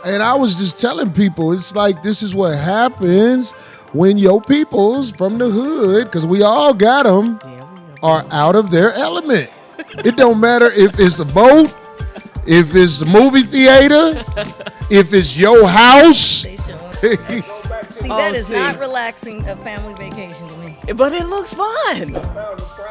And I was just telling people, it's like this is what happens when your peoples from the hood, because we all got them, are out of their element. It don't matter if it's a boat, if it's a movie theater, if it's your house. See, that is not relaxing a family vacation to me. But it looks fun.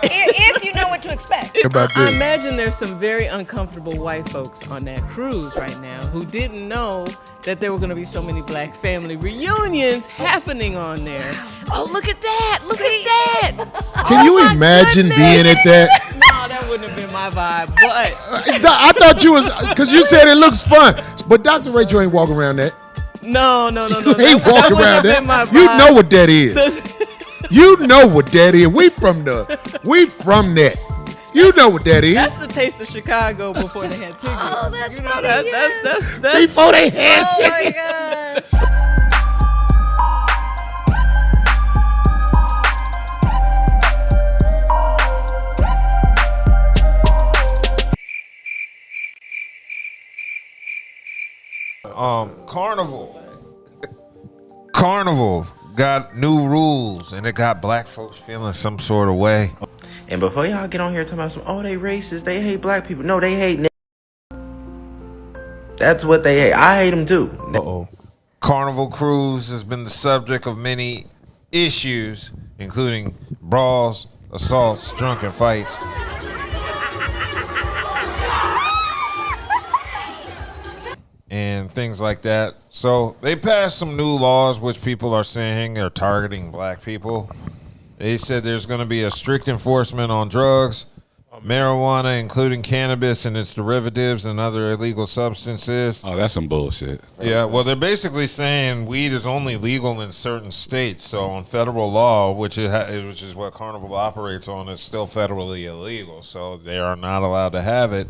If you know what to expect. I imagine there's some very uncomfortable white folks on that cruise right now who didn't know that there were going to be so many black family reunions happening on there. Oh, look at that. Look at that. Can you imagine being at that? No, that wouldn't have been my vibe. But I thought you was, because you said it looks fun. But Dr. Rachel ain't walking around that. No. You ain't walking around that. You know what that is. You know what that is. We from that. You know what that is. That's the taste of Chicago before they had tickets. Oh, that's funny. That's before they had tickets. Oh my gosh. Carnival got new rules, and it got black folks feeling some sort of way. And before y'all get on here talking about they racist, they hate black people. No, they hate That's what they hate. I hate them too. Carnival Cruise has been the subject of many issues, including brawls, assaults, drunken fights. And things like that. So they passed some new laws which people are saying are targeting black people. They said there's going to be a strict enforcement on drugs, marijuana, including cannabis and its derivatives and other illegal substances. Oh, that's some bullshit. Yeah, well, they're basically saying weed is only legal in certain states. So on federal law, which is what Carnival operates on, it's still federally illegal. So they are not allowed to have it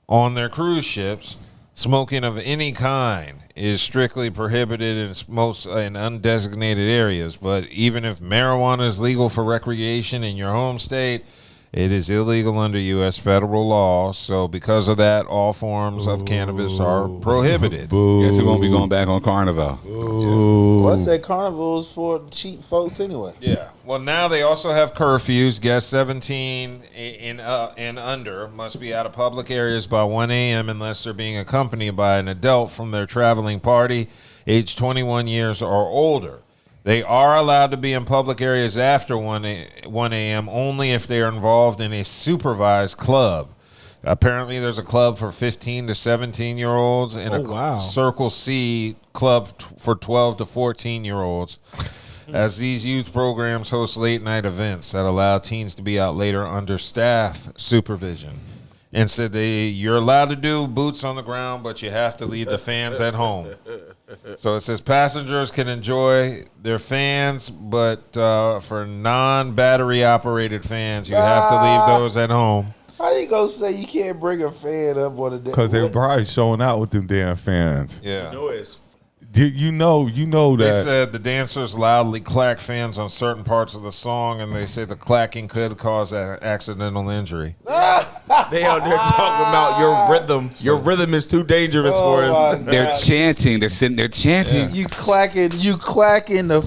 on their cruise ships. Smoking of any kind is strictly prohibited in most in undesignated areas. But even if marijuana is legal for recreation in your home state, it is illegal under U.S. federal law. So because of that, all forms of cannabis are prohibited. Guess we won't be going back on Carnival. Well, I said Carnival's for cheap folks anyway. Yeah. Well, now they also have curfews. Guests 17 and under must be out of public areas by 1 a.m. unless they're being accompanied by an adult from their traveling party, age 21 years or older. They are allowed to be in public areas after 1 a.m. only if they are involved in a supervised club. Apparently, there's a club for 15 to 17-year-olds and a Circle C club for 12 to 14-year-olds. As these youth programs host late-night events that allow teens to be out later under staff supervision. And said you're allowed to do boots on the ground, but you have to leave the fans at home. So it says passengers can enjoy their fans, but for non-battery operated fans, you have to leave those at home. How you gonna say you can't bring a fan up on a day? Because they're probably showing out with them damn fans. Yeah. You know that. They said the dancers loudly clack fans on certain parts of the song, and they say the clacking could cause accidental injury. They out there talking about your rhythm. Your rhythm is too dangerous for us. They're chanting. They're sitting there chanting. You clacking the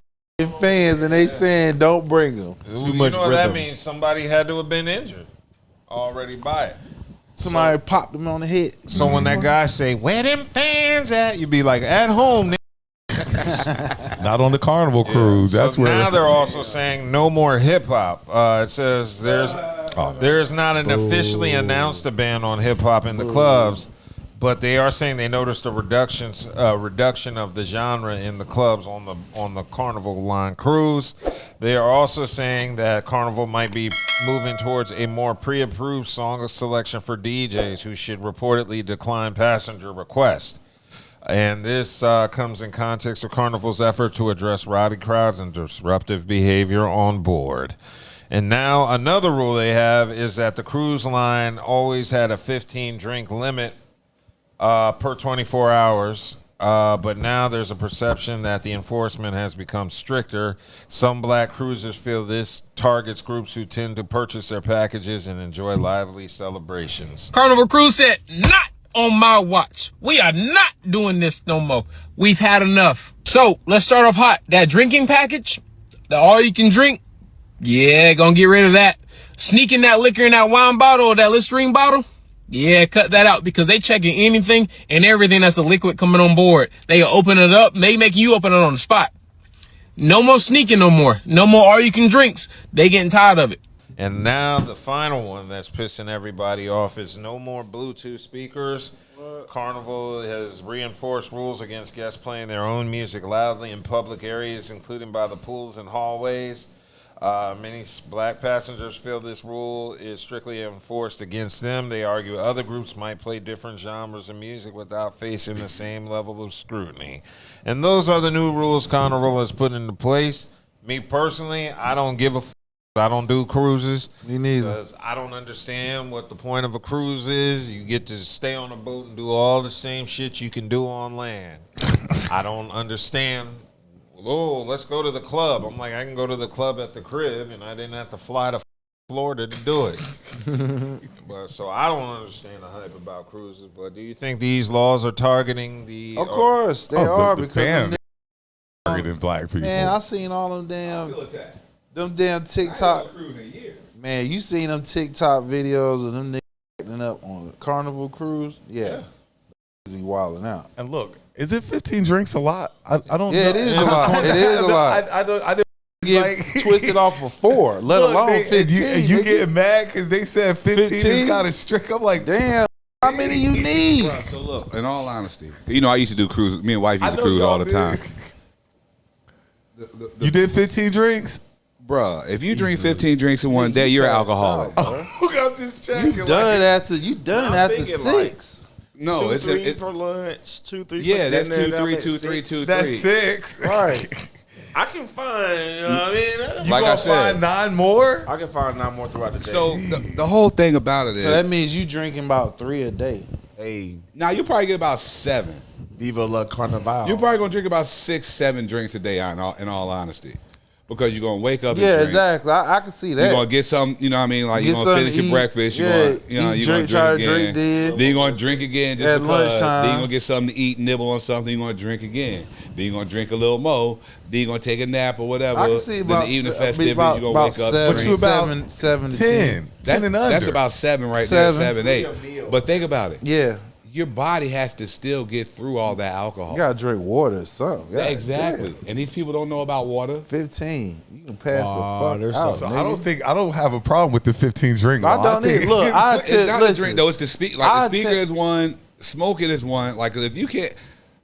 fans, and they saying don't bring them. Too much rhythm. That means somebody had to have been injured already by it. Somebody popped them on the head. So when that guy say, "Where them fans at?" you be like, "At home." Not on the Carnival Cruise. Yeah. That's so where. Now they're also saying no more hip hop. It says there's not an officially announced a ban on hip hop in the clubs, but they are saying they noticed a reduction of the genre in the clubs on the Carnival line cruise. They are also saying that Carnival might be moving towards a more pre-approved song selection for DJs who should reportedly decline passenger requests. And this comes in context of Carnival's effort to address rowdy crowds and disruptive behavior on board. And now another rule they have is that the cruise line always had a 15-drink limit per 24 hours. But now there's a perception that the enforcement has become stricter. Some black cruisers feel this targets groups who tend to purchase their packages and enjoy lively celebrations. Carnival Cruise said, not on my watch. We are not doing this no more. We've had enough. So let's start off hot. That drinking package, the all you can drink, yeah, gonna get rid of that. Sneaking that liquor in that wine bottle or that Listerine bottle, yeah, cut that out because they checking anything and everything that's a liquid coming on board. They open it up, they make you open it on the spot. No more sneaking no more. No more all you can drinks. They getting tired of it. And now the final one that's pissing everybody off is no more Bluetooth speakers. Carnival has reinforced rules against guests playing their own music loudly in public areas, including by the pools and hallways. Many black passengers feel this rule is strictly enforced against them. They argue other groups might play different genres of music without facing the same level of scrutiny. And those are the new rules Carnival has put into place. Me personally, I don't give a f***. I don't do cruises. Me neither. Because I don't understand what the point of a cruise is. You get to stay on a boat and do all the same shit you can do on land. I don't understand. Oh, let's go to the club. I'm like, I can go to the club at the crib, and I didn't have to fly to Florida to do it. But so I don't understand the hype about cruises. But do you think these laws are targeting the? Of course they are the because fans targeting black people. man, I seen all them damn TikTok. Man, you seen them TikTok videos of them niggas acting up on the Carnival cruise? Yeah. Be wilding out. And look, is it 15 drinks a lot? I don't know. Yeah, it is a lot. It is a lot. I didn't Get like, twisted off for 4, let alone 15. You getting mad because they said 15 is kind of strict. I'm like, damn, how many you need? Bro, so look, in all honesty, you know, I used to do cruises. Me and wife used to cruise all the time. You did 15 drinks? Bruh, if you drink 15 drinks in one day, you're an alcoholic. I'm just checking. You done after 6. No, it's 2-3 for lunch, 2-3 yeah, for that's dinner. 2-3, 2-3, 2-3. That's 6. Right. I can find, you know what I mean? You Like gonna I said, find 9 more? I can find 9 more throughout the day. So the whole thing about it is, So that means you drinking about 3 a day. Hey, now you probably get about 7. Viva la Carnival. You're probably gonna drink about 6, 7 drinks a day. In all honesty, because you're gonna wake up. And Yeah, drink. exactly. I can see that. You're gonna get some, you know what I mean? Like you're gonna finish your breakfast. You're gonna, you know, you're gonna try to drink again. drink Then you're gonna drink again just at because. lunchtime. Then you're gonna get something to eat, nibble on something. You're gonna drink again. Then you're gonna drink a little more. Then you're gonna take a nap or whatever. I can see then about the evening se- festivities, about- you're gonna wake about up. seven, What you about 7 to 10? 10 and under. That's about 7 right 7. there, 7, 8. But think about it. Yeah. Your body has to still get through all that alcohol. You gotta drink water or something. God Exactly. damn. And these people don't know about water. 15. You can pass the fuck out. So nigga. I don't have a problem with the 15 drink. I law. don't think- need. Look, I It's tell not the listen. drink though. It's the speak. Like I the speaker tell- is one. Smoking is one. Like if you can't,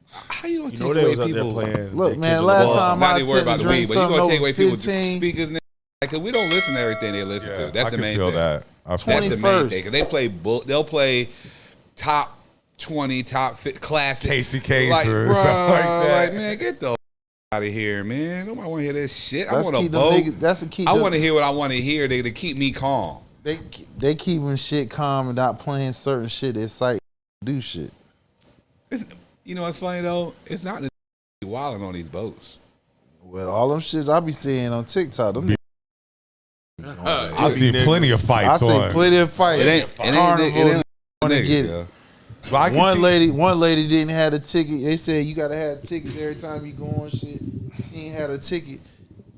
how you gonna You take know they away was out there people? playing. Look, that man, Kendrick last Lamar. time Now I they worry about the weed, but you something gonna take over away people's 15. speakers. Because we don't listen to everything they listen to. Yeah, That's I the can main feel thing. that. I feel That's the main 21st. thing. 'Cause they play. They'll play top 20, top classic. Casey Kasem like, or bruh, something like that. Like, man, get the out of here, man. Nobody want to hear this shit. I That's want a keep them boat. niggas- that's the key. I want to hear what I want to hear. They keep me calm. They keeping shit calm and not playing certain shit. It's like do shit. You know what's funny though? It's not the wilding on these boats. Well, all them shits I be seeing on TikTok. Them I've seen plenty of I fights see on. plenty of fights. It ain't Carnival wanna niggas, get yo. it. But I can One see- lady didn't have a ticket. They said you gotta have tickets every time you go on shit. She ain't had a ticket.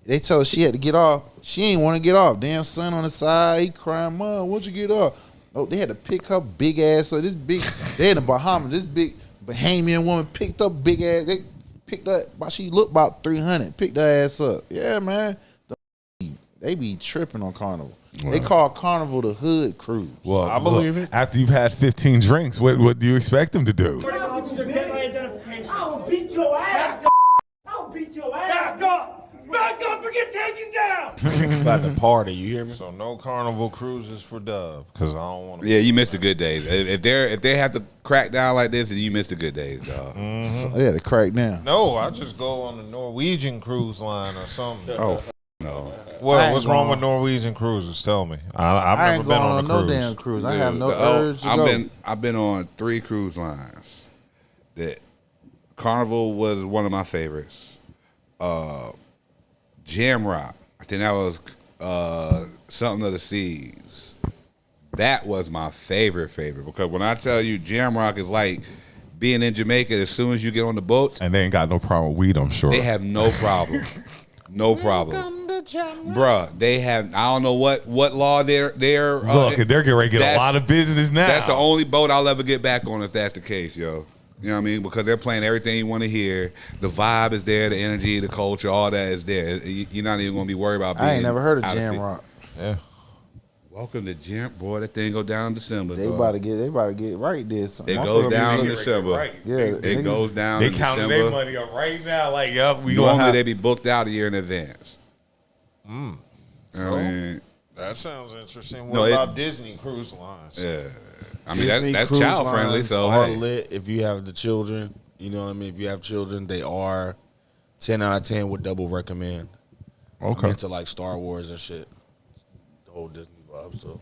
They told her she had to get off. She ain't want to get off. Damn son on the side, he crying, Mom, won't you get off? Oh, they had to pick her big ass up. This big, they in the Bahamas. This big Bahamian woman picked up big ass. They picked up, but she looked about 300. Picked her ass up. Yeah, man. They be tripping on Carnival. They call Carnival the hood cruise. Well, I believe it. After you've had 15 drinks, what do you expect them to do? Officer, get my identification. I will beat your ass. I'll beat your ass. Back up. Back up or get taken down. About the party, you hear me? So no Carnival cruises for Dub because I don't want to. Yeah, you missed the good days. If they have to crack down like this, then you missed the good days, dog. So, yeah, the crack down. No, I just go on the Norwegian cruise line or something. Oh, No. What's wrong with Norwegian cruises? Tell me. I've I never ain't been going on on a no cruise. damn cruise. I have no Dude, urge to go. I've been on 3 cruise lines. That Carnival was one of my favorites. Jamrock, I think that was something of the seas. That was my favorite because when I tell you Jamrock is like being in Jamaica as soon as you get on the boat. And they ain't got no problem with weed, I'm sure. They have no problem. No problem. Bruh, they have, I don't know what law they're Look, they're getting ready to get a lot of business now. That's the only boat I'll ever get back on if that's the case, yo. You know what I mean? Because they're playing everything you want to hear. The vibe is there, the energy, the culture, all that is there. You're not even going to be worried about being I ain't never heard of Jamrock. Yeah. Welcome to Jam. Boy, that thing go down in December. They about to get right there. It goes down in December. Right. Yeah, it goes down in December. They in counting their money up right now. Like, yup, we normally gonna have. they be booked out a year in advance. So, I mean, that sounds interesting. What about Disney Cruise Lines? Yeah, I mean Disney that's cruise child friendly. lines So are hey. lit if you have the children. You know what I mean? If you have children, they are 10 out of 10 would double recommend. Okay. I'm into like Star Wars and shit. The whole Disney vibe. So